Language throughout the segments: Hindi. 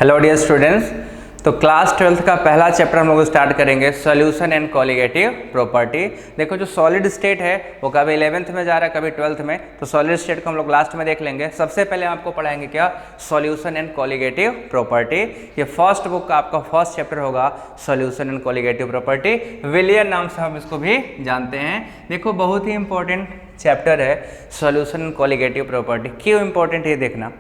हेलो डियर स्टूडेंट्स, तो क्लास 12th का पहला चैप्टर हम लोग स्टार्ट करेंगे सॉल्यूशन एंड कॉलिगेटिव प्रॉपर्टी। देखो जो सॉलिड स्टेट है वो कभी 11th में जा रहा है कभी 12th में, तो सॉलिड स्टेट को हम लोग लास्ट में देख लेंगे। सबसे पहले आपको पढ़ाएंगे क्या, सॉल्यूशन एंड कॉलिगेटिव प्रॉपर्टी। ये फर्स्ट बुक का आपका फर्स्ट चैप्टर होगा सॉल्यूशन एंड कॉलिगेटिव प्रॉपर्टी। विलियन नाम से हम इसको भी जानते हैं। देखो बहुत ही इंपॉर्टेंट चैप्टर है सॉल्यूशन एंड कॉलिगेटिव प्रॉपर्टी। क्यों इंपॉर्टेंट है देखना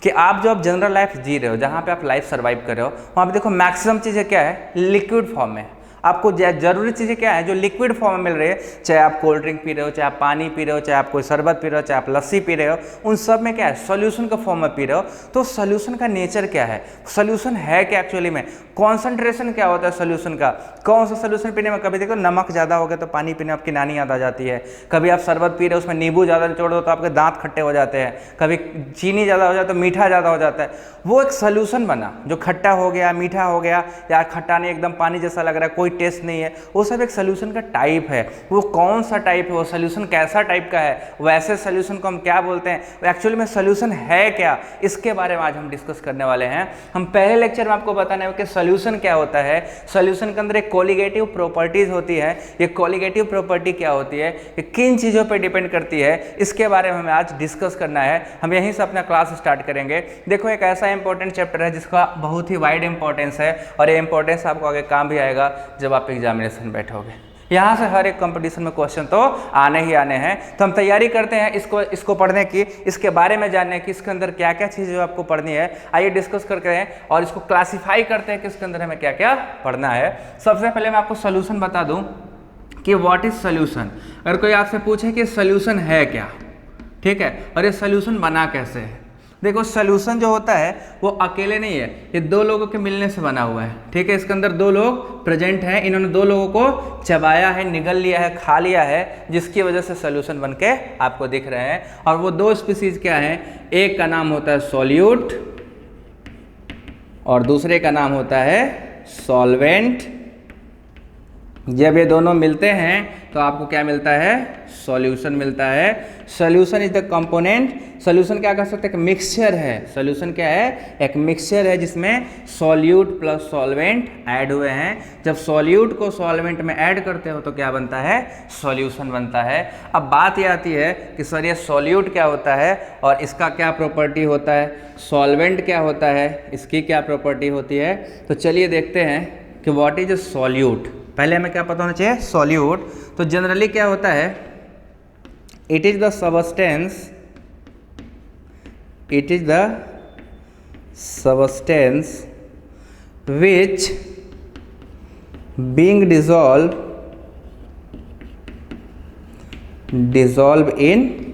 कि आप जो आप जनरल लाइफ जी रहे हो, जहाँ पे आप लाइफ सर्वाइव कर रहे हो, वहाँ पे देखो मैक्सिमम चीज़ें क्या है, लिक्विड फॉर्म में। आपको जरूरी चीज़ें क्या है जो लिक्विड फॉर्म में मिल रही है, चाहे आप कोल्ड ड्रिंक पी रहे हो, चाहे आप पानी पी रहे हो, चाहे आप कोई शरबत पी रहे हो, चाहे आप लस्सी पी रहे हो, उन सब में क्या है सॉल्यूशन का फॉर्म में पी रहे हो। तो सॉल्यूशन का नेचर क्या है, सॉल्यूशन है क्या एक्चुअली में, कॉन्सेंट्रेशन क्या होता है सॉल्यूशन का, कौन सा सॉल्यूशन पीने में, कभी देखो नमक ज़्यादा हो गया तो पानी पीने आपकी नानी याद आ जाती है, कभी आप शरबत पी रहे हो उसमें नींबू ज़्यादा निचोड़ दो तो आपके दांत खट्टे हो जाते हैं, कभी चीनी ज़्यादा हो जाए तो मीठा ज़्यादा हो जाता है। वो एक सॉल्यूशन बना जो खट्टा हो गया, मीठा हो गया, या खट्टा नहीं एकदम पानी जैसा लग रहा है, कोई टेस्ट नहीं है, वो सब एक सॉल्यूशन का टाइप है। वो कौन सा टाइप है, वो सॉल्यूशन कैसा टाइप का है, वैसे सॉल्यूशन को हम क्या बोलते हैं, एक्चुअली में सॉल्यूशन है क्या, इसके बारे में आज हम डिस्कस करने वाले हैं। हम पहले लेक्चर में आपको बताने हैं कि सॉल्यूशन क्या होता है। सॉल्यूशन के अंदर एक कॉलिगेटिव प्रॉपर्टीज होती है। ये कॉलिगेटिव प्रॉपर्टी क्या होती है, ये किन चीज़ों पर डिपेंड करती है, इसके बारे में हमें आज डिस्कस करना है। हम यहीं से अपना क्लास स्टार्ट करेंगे। देखो एक ऐसा इंपॉर्टेंट चैप्टर है जिसका बहुत ही वाइड इंपॉर्टेंस है, और ये इंपॉर्टेंस आपको आगे काम भी आएगा जब आप एग्जामिनेशन बैठोगे। यहाँ से हर एक कंपटीशन में क्वेश्चन तो आने ही आने हैं। तो हम तैयारी करते हैं इसको पढ़ने की, इसके बारे में जानने की, इसके अंदर क्या क्या चीज़ें आपको पढ़नी है, आइए डिस्कस करते हैं और इसको क्लासीफाई करते हैं कि इसके अंदर हमें क्या क्या पढ़ना है। सबसे पहले मैं आपको सोल्यूशन बता दूं कि व्हाट इज सोल्यूशन। अगर कोई आपसे पूछे कि सोल्यूशन है क्या, ठीक है, और ये सोल्यूशन बना कैसे है। देखो सॉल्यूशन जो होता है वो अकेले नहीं है, ये दो लोगों के मिलने से बना हुआ है, ठीक है। इसके अंदर दो लोग प्रेजेंट हैं, इन्होंने दो लोगों को चबाया है, निगल लिया है, खा लिया है, जिसकी वजह से सॉल्यूशन बनके आपको दिख रहे हैं। और वो दो स्पीसीज क्या हैं, एक का नाम होता है सॉल्यूट और दूसरे का नाम होता है सॉल्वेंट। जब ये दोनों मिलते हैं तो आपको क्या मिलता है, सॉल्यूशन मिलता है। Solution is the component, solution क्या कर सकते हैं, एक मिक्सचर है। सॉल्यूशन क्या है, एक मिक्सचर है जिसमें सॉल्यूट प्लस सॉल्वेंट ऐड हुए हैं। जब सॉल्यूट को सॉल्वेंट में ऐड करते हो तो क्या बनता है, सॉल्यूशन बनता है। अब बात ये आती है कि सर ये सॉल्यूट क्या होता है और इसका क्या प्रॉपर्टी होता है, सॉल्वेंट क्या होता है, इसकी क्या प्रॉपर्टी होती है। तो चलिए देखते हैं कि व्हाट इज अ सॉल्यूट। पहले हमें क्या पता होना चाहिए, सॉल्यूट। तो जनरली क्या होता है, it is the substance, it is the substance which being dissolve in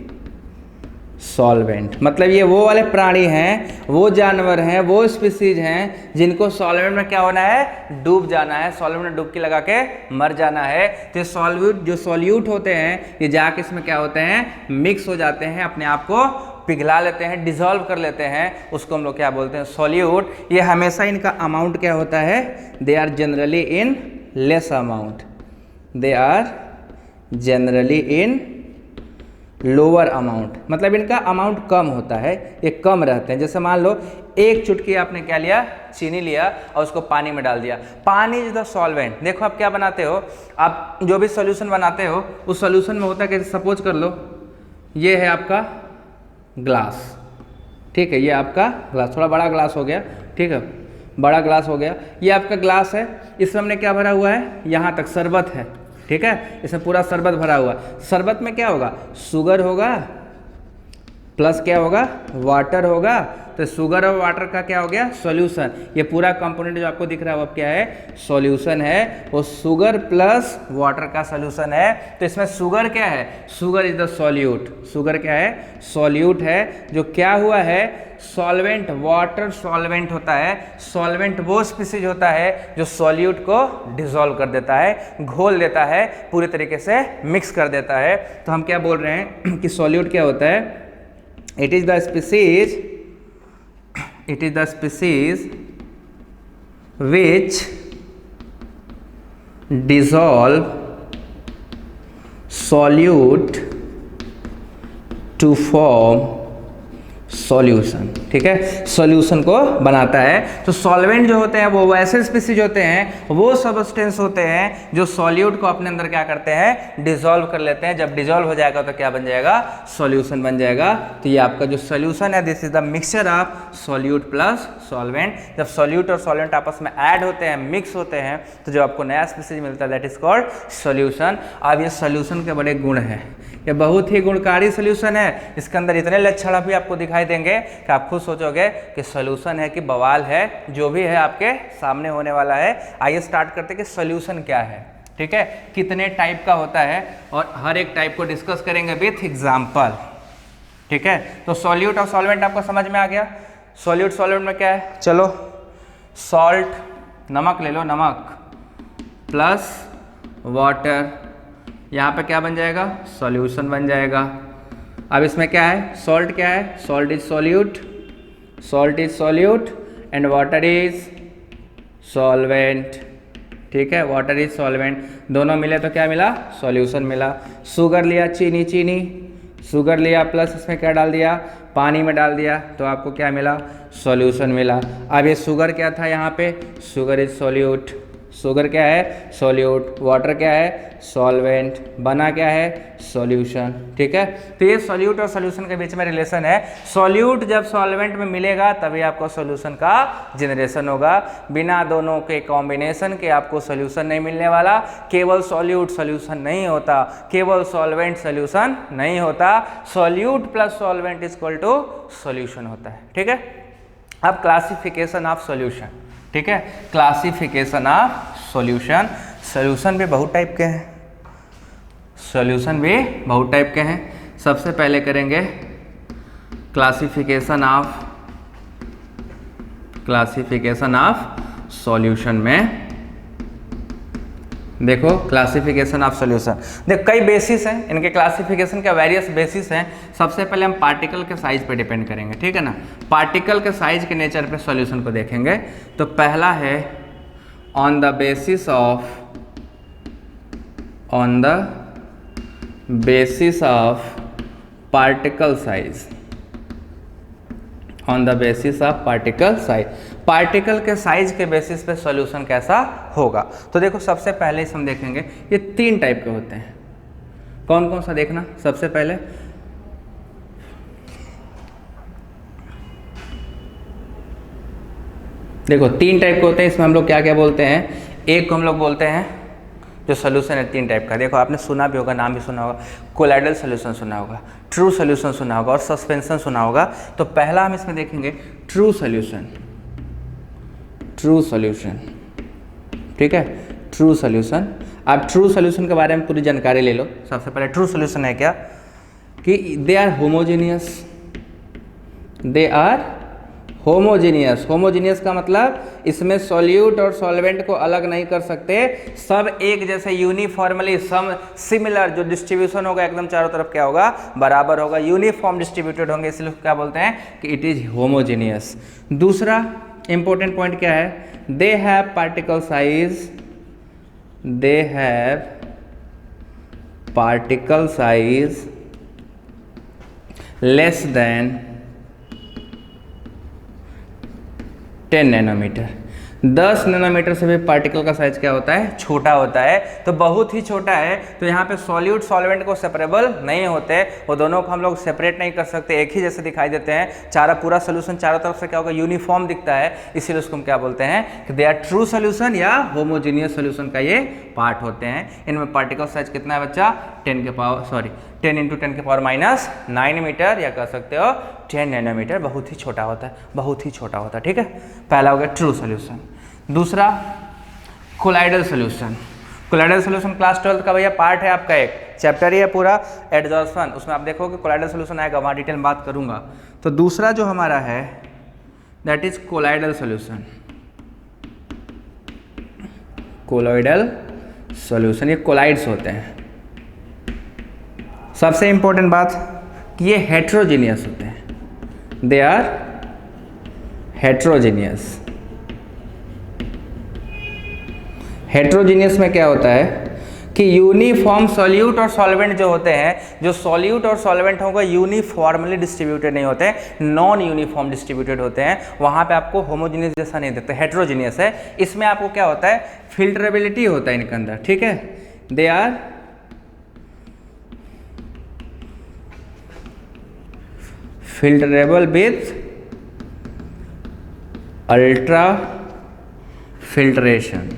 solvent. मतलब ये वो वाले प्राणी हैं, वो जानवर हैं, वो स्पीसीज हैं जिनको सॉल्वेंट में क्या होना है, डूब जाना है, सॉल्वेंट में डुबकी लगा के मर जाना है। तो सॉल्यूट जो सॉल्यूट होते हैं ये जाके इसमें क्या होते हैं, मिक्स हो जाते हैं, अपने आप को पिघला लेते हैं, डिसॉल्व कर लेते हैं, उसको हम लोग क्या बोलते हैं, सॉल्यूट। ये हमेशा इनका अमाउंट क्या होता है, they are generally in less amount, they are generally in lower amount. मतलब इनका अमाउंट कम होता है, ये कम रहते हैं। जैसे मान लो एक चुटकी आपने क्या लिया, चीनी लिया और उसको पानी में डाल दिया। पानी इज द सॉल्वेंट। देखो आप क्या बनाते हो, आप जो भी सॉल्यूशन बनाते हो उस सॉल्यूशन में होता है कि सपोज कर लो ये है आपका ग्लास, ठीक है, ये आपका ग्लास, थोड़ा बड़ा ग्लास हो गया, ठीक है, बड़ा ग्लास हो गया। ये आपका ग्लास है, इसमें हमने क्या भरा हुआ है, यहाँ तक शरबत है, ठीक है, इसमें पूरा शरबत भरा हुआ। शरबत में क्या होगा, शुगर होगा प्लस क्या होगा, वाटर होगा। तो शुगर और वाटर का क्या हो गया, सॉल्यूशन। ये पूरा कंपोनेंट जो आपको दिख रहा है वो क्या है, सॉल्यूशन है। वो शुगर प्लस वाटर का सॉल्यूशन है। तो इसमें शुगर क्या है, sugar is the solute. Sugar क्या है, सॉल्यूट है। जो क्या हुआ है, सॉल्वेंट, वाटर सॉल्वेंट होता है। सॉल्वेंट वो स्पीसीज होता है जो सॉल्यूट को डिसॉल्व कर देता है, घोल देता है, पूरी तरीके से मिक्स कर देता है। तो हम क्या बोल रहे हैं कि सॉल्यूट क्या होता है, it is the species, it is the species which dissolve solute to form solution, ठीक है, सॉल्यूशन को बनाता है। तो सॉल्वेंट जो होते हैं वो वैसे स्पीसीज होते हैं, वो सब्सटेंस होते हैं जो सॉल्यूट को अपने अंदर क्या करते हैं, डिसॉल्व कर लेते हैं। जब डिसॉल्व हो जाएगा तो क्या बन जाएगा, सॉल्यूशन बन जाएगा। तो ये आपका जो सॉल्यूशन है, this is the mixture of solute plus solvent. जब सॉल्यूट और सॉल्वेंट आपस में ऐड होते हैं, मिक्स होते हैं, तो जो आपको नया स्पीसीज मिलता है दैट इज कॉल्ड सॉल्यूशन। अब ये सॉल्यूशन के बड़े गुण हैं, ये बहुत ही गुणकारी सॉल्यूशन है। इसके अंदर इतने लक्षण भी आपको दिखाई देंगे कि आप खुद सोचोगे कि सॉल्यूशन है कि बवाल है, जो भी है आपके सामने होने वाला है। आइए स्टार्ट करते हैं कि सॉल्यूशन क्या है, ठीक है, कितने टाइप का होता है, और हर एक टाइप को डिस्कस करेंगे विथ एग्जाम्पल, ठीक है। तो सॉल्यूट और सॉल्वेंट आपको समझ में आ गया। सॉल्यूट सॉल्वेंट में क्या है, चलो सॉल्ट, नमक ले लो, नमक प्लस वाटर, यहाँ पे क्या बन जाएगा, सॉल्यूशन बन जाएगा। अब इसमें क्या है, सॉल्ट क्या है, salt is solute, salt is solute and water is solvent, ठीक है, वाटर इज सॉल्वेंट, दोनों मिले तो क्या मिला, सॉल्यूशन मिला। शुगर लिया, चीनी, चीनी, शुगर लिया प्लस इसमें क्या डाल दिया, पानी में डाल दिया, तो आपको क्या मिला, सॉल्यूशन मिला। अब ये शुगर क्या था, यहाँ पे शुगर इज सॉल्यूट, शुगर क्या है, सॉल्यूट, वाटर क्या है, सॉल्वेंट, बना क्या है, सॉल्यूशन, ठीक है। तो ये सॉल्यूट और सॉल्यूशन के बीच में रिलेशन है। सॉल्यूट जब सॉल्वेंट में मिलेगा तभी आपको सॉल्यूशन का जनरेशन होगा, बिना दोनों के कॉम्बिनेशन के आपको सॉल्यूशन नहीं मिलने वाला। केवल सॉल्यूट सॉल्यूशन नहीं होता, केवल सॉल्वेंट सॉल्यूशन नहीं होता, solute plus solvent is equal to solution होता है, ठीक है। अब क्लासिफिकेशन ऑफ सॉल्यूशन, ठीक है, क्लासिफिकेशन ऑफ सॉल्यूशन। सॉल्यूशन भी बहुत टाइप के हैं, सॉल्यूशन भी बहुत टाइप के हैं। सबसे पहले करेंगे क्लासिफिकेशन ऑफ सॉल्यूशन में। देखो क्लासिफिकेशन ऑफ सॉल्यूशन, देखो कई बेसिस हैं इनके, क्लासिफिकेशन के वेरियस बेसिस हैं। सबसे पहले हम पार्टिकल के साइज पे डिपेंड करेंगे, ठीक है ना, पार्टिकल के साइज के नेचर पे सॉल्यूशन को देखेंगे। तो पहला है on the basis of particle size, on the basis of particle size, particle के साइज के बेसिस पे सॉल्यूशन कैसा होगा। तो देखो सबसे पहले हम देखेंगे ये 3 टाइप के होते हैं। कौन कौन सा देखना, सबसे पहले देखो 3 टाइप के होते हैं। इसमें हम लोग क्या क्या बोलते हैं, एक को हम लोग बोलते हैं जो सोल्यूशन है 3 टाइप का। देखो आपने सुना भी होगा, नाम भी सुना होगा, कोलाइडल सोल्यूशन सुना होगा, ट्रू सोल्यूशन सुना होगा और सस्पेंशन सुना होगा। तो पहला हम इसमें देखेंगे ट्रू सोल्यूशन, ट्रू सोल्यूशन, ठीक है, ट्रू सोल्यूशन। आप ट्रू सोल्यूशन के बारे में पूरी जानकारी ले लो। सबसे पहले ट्रू सोल्यूशन है क्या, कि they are homogeneous, they are homogeneous. Homogeneous का मतलब इसमें सॉल्यूट और सॉल्वेंट को अलग नहीं कर सकते, सब एक जैसे यूनिफॉर्मली सम सिमिलर, जो डिस्ट्रीब्यूशन होगा एकदम चारों तरफ क्या होगा, बराबर होगा, यूनिफॉर्म डिस्ट्रीब्यूटेड होंगे, इसलिए क्या बोलते हैं कि इट इज होमोजेनियस। दूसरा इंपॉर्टेंट पॉइंट क्या है, they have particle size, they have particle size less than 10 nanometer. 10 nanometer से भी पार्टिकल का साइज क्या होता है, छोटा होता है, तो बहुत ही छोटा है। तो यहाँ पे सॉल्यूट सॉल्वेंट को सेपरेबल नहीं होते, वो दोनों को हम लोग सेपरेट नहीं कर सकते, एक ही जैसे दिखाई देते हैं। पूरा सोल्यूशन चारों तरफ से क्या होगा, यूनिफॉर्म दिखता है, इसीलिए उसको हम क्या बोलते हैं कि दे आर ट्रू सोल्यूशन या होमोजीनियस सोल्यूशन का ये पार्ट होते हैं। इनमें पार्टिकल साइज कितना है बच्चा, 10 × 10⁻⁹ मीटर, या कह सकते हो 10 नैनोमीटर, बहुत ही छोटा होता है, बहुत ही छोटा होता है, ठीक है। पहला हो गया ट्रू सोल्यूशन। दूसरा colloidal solution. Colloidal solution class 12 का भैया पार्ट है आपका, एक चैप्टर ही है पूरा एडजॉर्प्शन, उसमें आप देखोगे कोलाइडल सोल्यूशन आएगा, वहाँ डिटेल में बात करूँगा। तो दूसरा जो हमारा है that is colloidal solution, colloidal solution, ये कोलाइड्स होते हैं। सबसे इंपॉर्टेंट बात कि ये हेट्रोजीनियस होते हैं, दे आर हेट्रोजीनियस। हेट्रोजीनियस में क्या होता है कि यूनिफॉर्म सॉल्यूट और सॉल्वेंट जो होते हैं, जो सॉल्यूट और सॉल्वेंट होगा यूनिफॉर्मली डिस्ट्रीब्यूटेड नहीं होते, नॉन यूनिफॉर्म डिस्ट्रीब्यूटेड होते हैं, वहाँ पे आपको होमोजीनियस जैसा नहीं देते, हेट्रोजीनियस है। इसमें आपको क्या होता है, फिल्टरेबिलिटी होता है इनके अंदर, ठीक है, they are filterable with ultra filtration.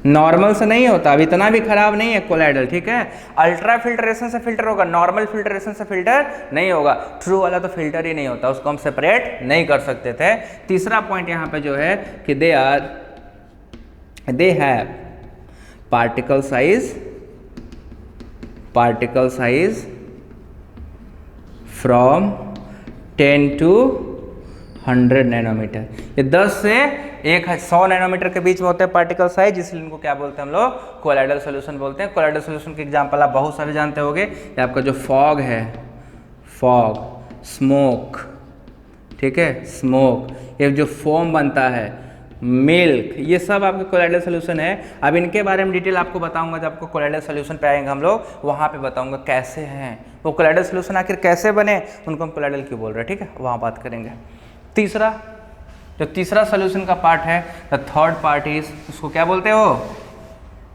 Normal से नहीं होता, अब इतना भी खराब नहीं है कोलाइडल, ठीक है, अल्ट्रा फिल्ट्रेशन से फिल्टर होगा, नॉर्मल फिल्ट्रेशन से फिल्टर नहीं होगा। ट्रू वाला तो फिल्टर ही नहीं होता, उसको हम सेपरेट नहीं कर सकते थे। तीसरा पॉइंट यहाँ पे जो है कि they have particle size from 10 to 100 nanometer. ये 10 से 100 नैनोमीटर के बीच में होते हैं पार्टिकल साइज, इसलिए इनको क्या बोलते हैं हम लोग, कोलाइडल सॉल्यूशन बोलते हैं। कोलाइडल सॉल्यूशन के एग्जांपल आप बहुत सारे जानते होंगे, ये आपका जो फॉग है, फॉग, स्मोक, ठीक है, स्मोक, ये जो फोम बनता है, मिल्क, ये सब आपके कोलाइडल सॉल्यूशन है। अब इनके बारे में डिटेल आपको बताऊंगा जब आपको कोलाइडल सॉल्यूशन पे आएंगे हम लोग, वहाँ पे बताऊंगा कैसे हैं वो कोलाइडल सॉल्यूशन, आखिर कैसे बने, उनको हम कोलाइडल क्यों बोल रहे हैं, ठीक है, वहाँ बात करेंगे। तीसरा सॉल्यूशन का पार्ट है द थर्ड पार्ट इज, उसको क्या बोलते हो,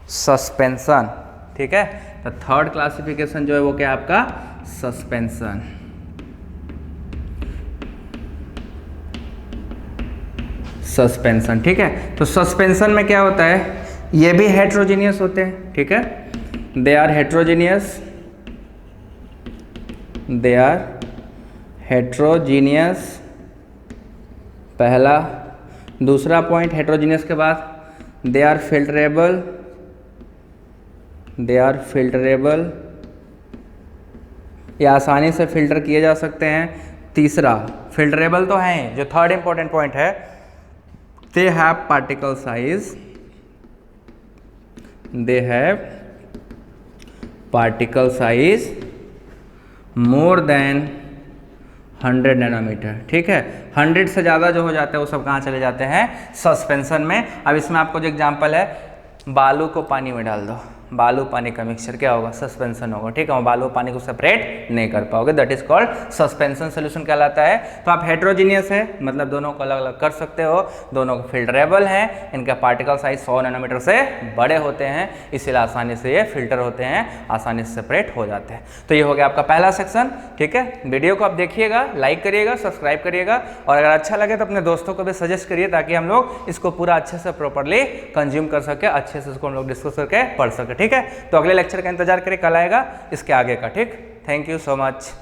सस्पेंशन, ठीक है। द थर्ड क्लासिफिकेशन जो है वो क्या है आपका, सस्पेंशन। सस्पेंशन, ठीक है। तो सस्पेंशन में क्या होता है, ये भी हेट्रोजीनियस होते हैं, ठीक है, दे आर हेट्रोजीनियस, पहला। दूसरा पॉइंट हेट्रोजीनियस के बाद दे आर फिल्टरेबल, ये आसानी से फिल्टर किए जा सकते हैं। तीसरा फिल्टरेबल तो हैं, जो थर्ड इंपॉर्टेंट पॉइंट है, they have particle size more than 100 nanometer, ठीक है। 100 से ज़्यादा जो हो जाते हैं वो सब कहाँ चले जाते हैं, सस्पेंशन में। अब इसमें आपको जो एग्जांपल है, बालू को पानी में डाल दो, बालू पानी का मिक्सचर क्या होगा, सस्पेंशन होगा, ठीक है, बालू पानी को सेपरेट नहीं कर पाओगे, that is called suspension solution कहलाता है। तो आप हेट्रोजीनियस है, मतलब दोनों को अलग अलग कर सकते हो, दोनों फिल्टरेबल हैं, इनका पार्टिकल साइज 100 नैनोमीटर से बड़े होते हैं, इसलिए आसानी से ये फिल्टर होते हैं, आसानी से सेपरेट हो जाते हैं। तो ये हो गया आपका पहला सेक्शन, ठीक है। वीडियो को आप देखिएगा, लाइक करिएगा, सब्सक्राइब करिएगा, और अगर अच्छा लगे तो अपने दोस्तों को भी सजेस्ट करिए, ताकि हम लोग इसको पूरा अच्छे से प्रॉपरली कंज्यूम कर सके, अच्छे से इसको हम लोग डिस्कस करके पढ़ सके, ठीक है। तो अगले लेक्चर का इंतजार करें, कल आएगा इसके आगे का, ठीक। Thank you so much.